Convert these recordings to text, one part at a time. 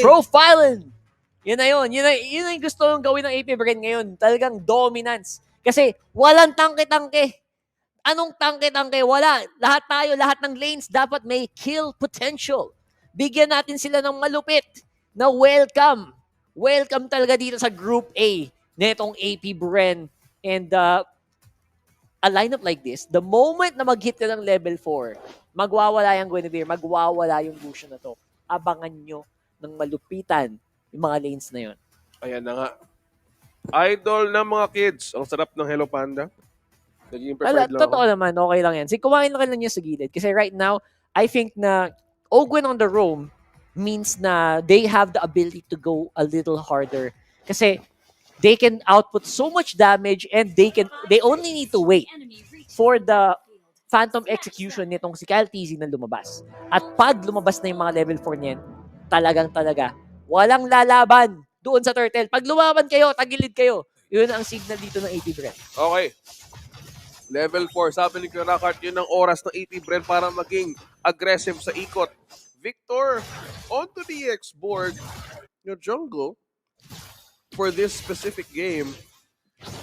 Profiling! Yun na yun. Yun na yung gusto kong gawin ng AP Bren ngayon. Talagang dominance. Kasi walang tangke-tangke. Anong tangke-tangke? Wala. Lahat tayo, lahat ng lanes dapat may kill potential. Bigyan natin sila ng malupit na welcome. Welcome talaga dito sa Group A netong AP Bren. And a lineup like this, the moment na mag-hit ka ng level 4, magwawala yung Guinevere, magwawala yung Lucian na to. Abangan nyo ng malupitan yung mga lanes na yun. Ayan na nga. Idol ng mga kids. Ang sarap ng Hello Panda. Naging prepared lang Totoo ako. naman, okay lang yan. Kumain lang niya sa gilid. Kasi right now, I think na Ogwen on the roam means na they have the ability to go a little harder. Kasi they can output so much damage and they only need to wait for the Phantom Execution nitong si Kyle TZ na lumabas. At pag lumabas na yung mga level 4 niyan, talaga, walang lalaban doon sa Turtle. Pag lumaban kayo, tagilid kayo. Yun ang signal dito ng AP Bren. Okay. Level 4, sabi ni Kurakart, yun ang oras ng AP Bren para maging aggressive sa ikot. Victor, onto the X board, yung jungle, for this specific game,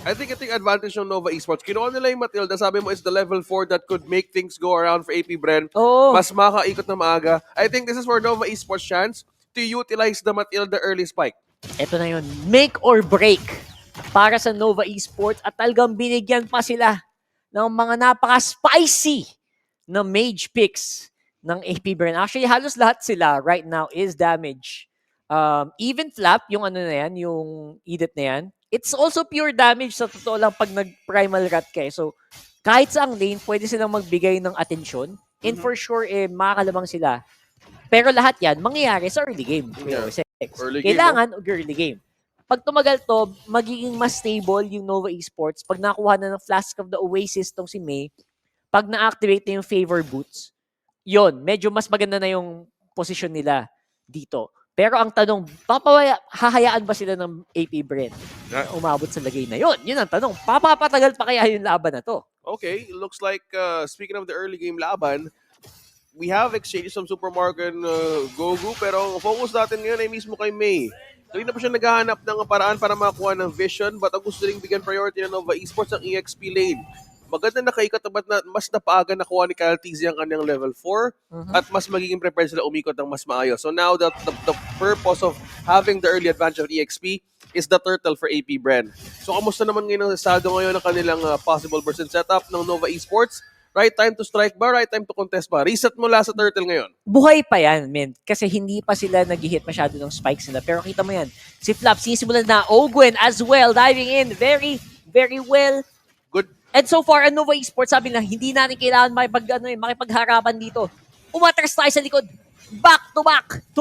I think advantage ng Nova Esports. Kinuha nila yung Matilda, sabi mo is the level 4 that could make things go around for AP Bren. Oo. Mas makaikot na maaga. I think this is for Nova Esports chance to utilize the Matilda early spike. Ito na yun. Make or break para sa Nova Esports at talagang binigyan pa sila ng mga napaka-spicy na mage picks ng AP Bren. Actually, halos lahat sila right now is damage. Even Flap, yung ano na yan, yung edit na yan, it's also pure damage sa totoo lang pag nag-primal rat ka. So, kahit sa ang lane, pwede silang magbigay ng atensyon. And for sure, makakalamang sila. Pero lahat yan, mangyayari sa early game. Yeah. Early Kailangan early game. Pag tumagal to, magiging mas stable yung Nova Esports. Pag nakuha na ng Flask of the Oasis tong si May, pag na-activate na yung favor boots, yon medyo mas maganda na yung position nila dito. Pero ang tanong, hahayaan ba sila ng AP Bren na umabot sa lagay na yon? Yun ang tanong. Papapatagal pa kaya yung laban na to? Okay, looks like, speaking of the early game laban, we have exchanged some Super Marco and Gogu, pero ang focus natin ngayon ay mismo kay May. Kanina pa siya naghahanap ng paraan para makakuha ng vision, but ang gusto rin bigyan priority ng Nova Esports ang EXP lane. Maganda na kaikot na mas napaaga nakuha ni Kyle TZ ang kanyang level 4 at mas magiging prepared sila umikot ng mas maayos. So now the purpose of having the early advantage of EXP is the turtle for AP Bren. So kamusta naman ngayon ang estado ngayon ng kanilang possible version setup ng Nova Esports? Right time to strike ba? Right time to contest ba? Reset mula sa turtle ngayon. Buhay pa yan, men. Kasi hindi pa sila nag-hit masyado ng spikes nila. Pero kita mo yan, si Flap, sinisimulan na Ogwen as well, diving in very, very well. Good. And so far, Nova Esports, sabi na, hindi natin kailangan makipagharapan dito. Umatras tayo sa likod. Back to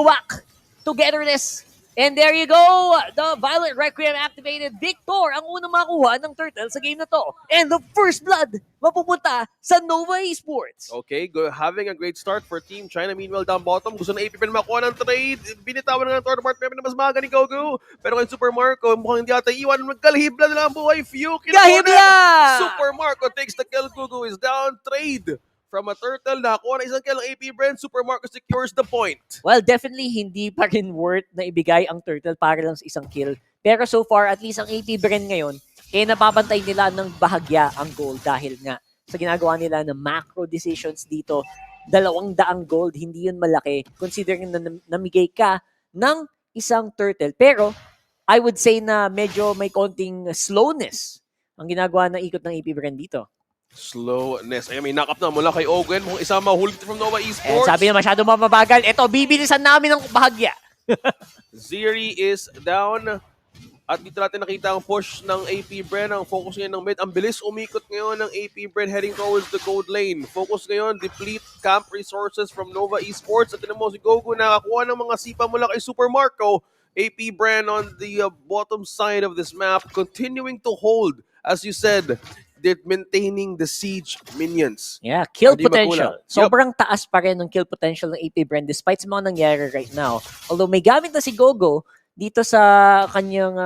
back, togetherness. And there you go, the Violet Requiem activated. Victor ang unang makuha ng Turtle sa game na to. And the first blood mapupunta sa Nova Esports. Okay, having a great start for Team China. Meanwhile, down bottom, gusto na AP Bren makuha ng trade. Binitawan na ng third part, pero na mas maga ni Gogu. Pero kay Super Marco, mukhang hindi ata iwan. Magkalhibla na lang ang buhay. Kahibla! Super Marco takes the kill. Gogu is down. Trade from a turtle. Nakakuha na isang kill ng AP Bren. Super Marco secures the point. Well, definitely hindi pa rin worth na ibigay ang turtle para lang sa isang kill. Pero so far, at least ang AP Bren ngayon, napapantay nila ng bahagya ang goal dahil nga sa ginagawa nila ng macro decisions dito. 200 gold, hindi yun malaki considering na namigay ka ng isang turtle. Pero, I would say na medyo may konting slowness ang ginagawa ng ikot ng AP Bren dito. Slowness. Ay, may knock-up na mula kay Ogwen. Mukhang isa mahulit from Nova Esports. Sabi na masyado mababagal. Ito, bibilisan namin ng bahagya. Zeri is down. At dito natin nakita ang push ng AP Bren. Ang focus ngayon ng mid. Ang bilis umikot ngayon ng AP Bren heading towards the gold lane. Focus ngayon, deplete camp resources from Nova Esports. At tinan mo si Gogu nakakuha ng mga sipa mula kay Super Marco. AP Bren on the bottom side of this map. Continuing to hold, as you said, they're maintaining the siege minions. Yeah, kill potential. Sobrang taas pa rin ng kill potential ng AP Bren despite sa mga nangyari right now. Although may gamit na si Gogo dito sa kanyang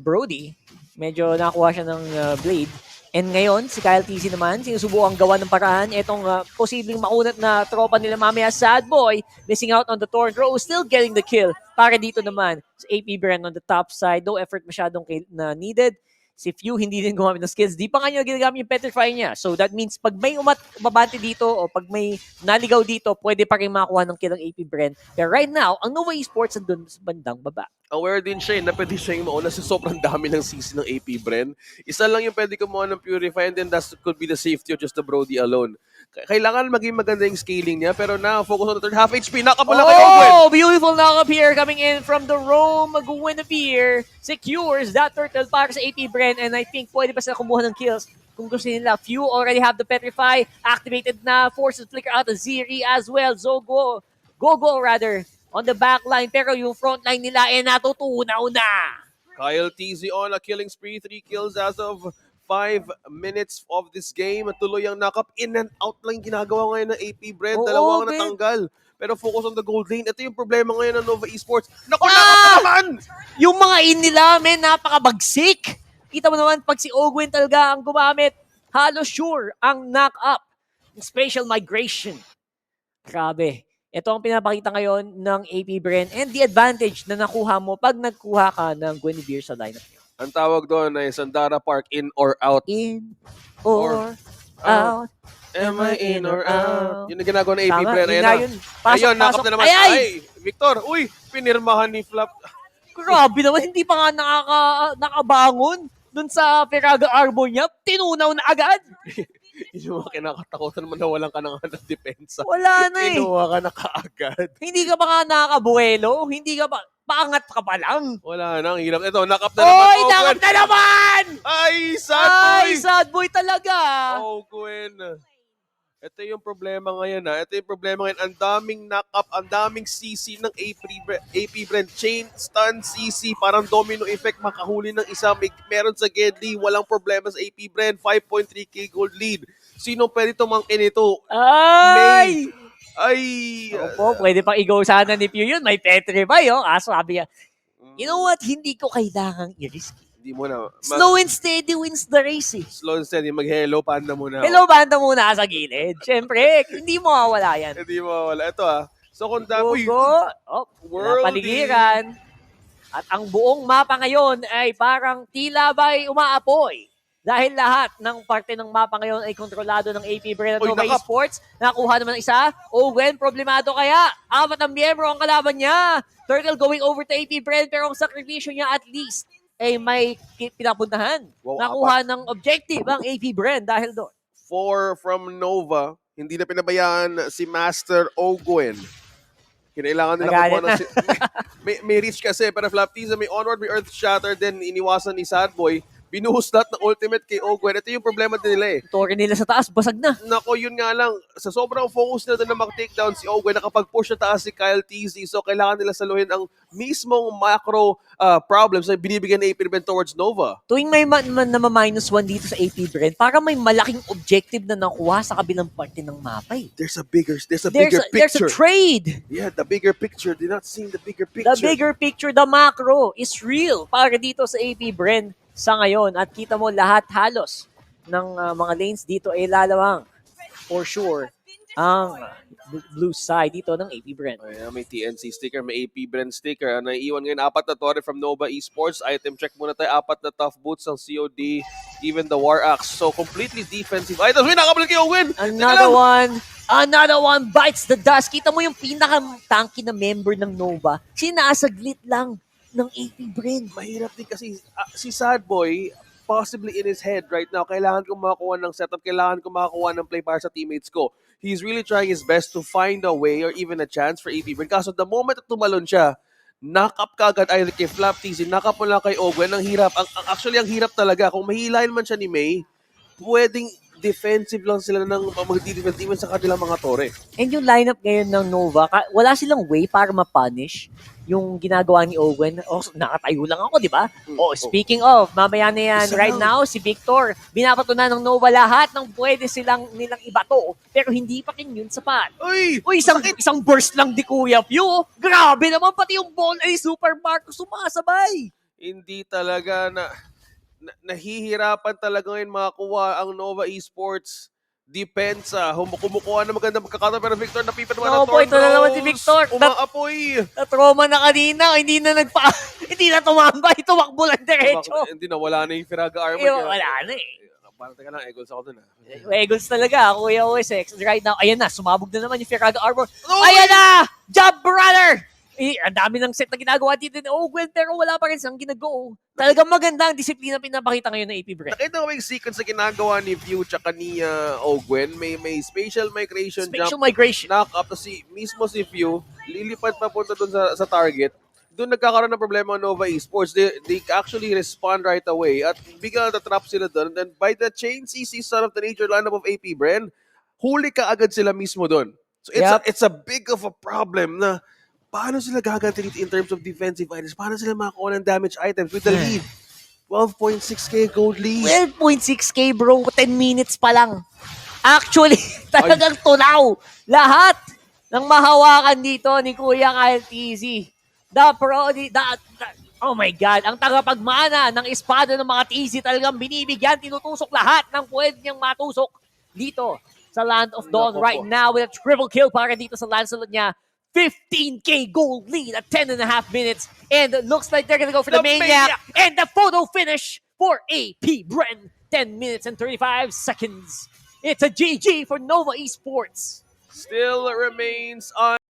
Brody, medyo nakuha siya ng blade. And ngayon, si Kyle TC naman, sinusubukan gawa ng paraan. Itong posibleng makunat na tropa nila mamaya, Sad Boy, missing out on the Torrent Row, still getting the kill. Para dito naman, sa AP Brand on the top side, no effort masyadong na needed. Si Few hindi din gumamit ng skills. Di pa nga niya ginagamit yung Petrify niya. So that means pag may umabante dito o pag may naligaw dito, pwede pa rin makakuha ng kill ng AP Brand. Pero right now, ang Nova Esports andun sa bandang baba. Aware din siya na pwede siya yung mauna sa sobrang dami ng CC ng AP Bren. Isa lang yung pwede kumuha ng Purify and then that could be the safety of just the Brody alone. Kailangan maging maganda yung scaling niya pero now focus on the third half HP. Knock up mo lang kay Owen. Oh, beautiful knock up here coming in from the Rome. Guinevere secures that turtle para sa AP Bren and I think pwede pa sila kumuha ng kills. Kung gusto nila, Few already have the Petrify. Activated na. Forces flicker out the Ziri as well. Go rather. On the back line, pero yung front line nila ay natutunaw na. Kyle TZ on a killing spree, 3 kills as of 5 minutes of this game. At tuloy ang knock-up, in and out lang ginagawa ngayon ng AP Brand. Oo, Dalawang Ben. natanggal. Pero focus on the gold lane. Ito yung problema ngayon ng Nova Esports. Naku, knock-up na naman! Yung mga in nila, men, napakabagsik. Kita mo naman, pag si Ogwin talaga ang gumamit, halos sure ang knock-up. Spatial migration. Grabe. Ito ang pinapakita ngayon ng AP Bren and the advantage na nakuha mo pag nagkuha ka ng Guinevere sa lineup niyo. Ang tawag doon ay Sandara Park, in or out. In or out. Am I in or out? Yun ang ginagawa ng AP Tama, Bren. yun Ayan nga na. yun. Ayun, knock-up na naman. Ay! Ay, Victor, uy, pinirmahan ni Flap. Grabe naman, hindi pa nga nakabangon dun sa Peraga Arbor niya. Tinunaw na agad. Yung mga kinakatakutan mo na walang ka ng depensa. Wala na eh. Kinuha ka na kaagad. Hindi ka pa nga nakakabuelo. Hindi ka pa, paangat ka pa lang. Wala na, ang hirap. Ito, knock-up na naman. Oy, nakap na naman! Ay, sad boy! Ay, sad boy talaga. Oh, Gwen. Ito yung problema ngayon ha. Ito yung problema ngayon. Ang daming knock-up, ang daming CC ng AP Brand. Chain, stun, CC, parang domino effect. Makahuli ng isa. Meron sa Gedli, walang problema sa AP Brand. 5.3k gold lead. Sino pwede tumangkin ito? Ay! Ay! Opo, pwede pang i-go sana ni Pew yun. May Petrify, oh. Sabi niya, you know what? Hindi ko kailangang i-risk. Hindi mo na. Slow and steady wins the race, eh. Slow and steady. Mag-hello, panda muna. Hello, banda muna sa gilid. Siyempre, hindi mo mawala yan. Hindi mo wala. Ito ah. So kung dami. Go. Oh, Worldy. paligiran. At ang buong mapa ngayon ay parang tila ba'y umaapoy. Dahil lahat ng parte ng mapa ngayon ay kontrolado ng AP Brand at Uy, Nova nakap. Esports. Nakuha naman ng isa. Owen, problemado kaya. 4 ang miyembro ang kalaban niya. Turtle going over to AP Brand pero ang sakripisyo niya at least ay may pinapuntahan. Wow, Nakuha ng objective ang AP Brand dahil doon. 4 from Nova. Hindi na pinabayaan si Master Ogwen. Kinailangan nila Nagalit kumuha ng may reach kasi pero Flaptiza may onward, may earth shatter then iniwasan ni Sadboy. Binuhos lahat ng ultimate kay Ogwen. Ito yung problema din nila eh. Tore nila sa taas, basag na. Nako, yun nga lang. Sa sobrang focus nila na mag-takedown si Ogwen, nakapag-push na taas si Kyle TZ. So, kailangan nila saluhin ang mismong macro problems na binibigyan ng AP Brand towards Nova. Tuwing may na-minus 1 dito sa AP Brand, para may malaking objective na nakuha sa kabilang parte ng mapa eh. There's a bigger There's picture. a trade. Yeah, the bigger picture. They're not seeing the bigger The picture. bigger picture, the macro is real para dito sa AP Brand sa ngayon. At kita mo lahat halos ng mga lanes dito ay lalawang for sure ang blue side dito ng AP Brand. Ayan, may TNC sticker, may AP Brand sticker. Naiiwan ngayon 4 na tore from Nova Esports. Item check muna tayo. 4 na tough boots ng COD. Even the War Axe. So, completely defensive items. Win, nakabalik kayo, win! Another one bites the dust. Kita mo yung pinaka-tanky na member ng Nova. Sinasaglit lang ng AP Brand. Mahirap din kasi si Sadboy, possibly in his head right now, kailangan ko makakuha ng setup, kailangan ko makakuha ng play para sa teammates ko. He's really trying his best to find a way or even a chance for AP Brand. Kaso the moment na tumalon siya, knock up kagad either kay Flap TZ, knock up mo lang kay Ogwen. Ang hirap. Actually, ang hirap talaga. Kung mahilain man siya ni May, pwedeng defensive lang sila ng mag-defense even sa kanilang mga tore. And yung lineup ngayon ng Nova, wala silang way para ma-punish yung ginagawa ni Owen. Oh, nakatayo lang ako, di ba? Speaking of, mamaya na yan. Isa Right lang. now, si Victor, binapatunan ng Nova lahat ng pwede nilang ibato. Pero hindi pa rin yun sapat. Uy! Uy, isang burst lang di Kuya Pio. Grabe naman, pati yung ball ay Super Marco sumasabay. Hindi talaga na nahihirapan talaga ngayon makakuha ang Nova Esports depensa. Kumukuha na maganda magkakataon pero Victor napipad naman No, ng po, ito na naman si Thornrose. Victor. Umaapoy. Na-trauma na kanina, hindi na hindi na tumambay, tumakbo lang diretso. Hindi na, wala na yung Firaga armor. Eh, wala na eh. Parang teka lang, Eagles ako dun ah. Eagles talaga, Kuya OSX. Right now, ayan na, sumabog na naman yung Firaga Arbor. Oh, Ayan na! Job brother! Ang dami ng set na ginagawa dito ni Ogwen, pero wala pa rin siyang ginagawa. Talagang maganda ang disiplina pinapakita ngayon ng AP Brent. Nakita ko yung sequence na ginagawa ni View tsaka ni Ogwen. May spatial migration Spatial jump, migration. knock up, tapos mismo si View, lilipad papunta dun sa target. Doon nagkakaroon ng problema ang Nova Esports. They actually respond right away at bigla na-trap sila doon. And then by the chain CC son of the nature lineup of AP Bren, huli ka agad sila mismo doon. So it's a big of a problem na paano sila gaganti dito in terms of defensive items? Paano sila makakuha ng damage items with the lead? 12.6k gold lead. 12.6k bro, 10 minutes pa lang. Actually, talagang tunaw lahat ng mahawakan dito ni Kuya Kyle TZ. Oh my God, ang tagapagmana ng espada ng mga TZ talagang binibigyan, tinutusok lahat ng pwede niyang matusok dito sa Land of Dawn right now with a triple kill para dito sa Lancelot niya. 15k gold lead at 10.5 minutes. And it looks like they're gonna go for the Maniac. And the photo finish for AP Bren. 10 minutes and 35 seconds. It's a GG for Nova Esports. Still remains on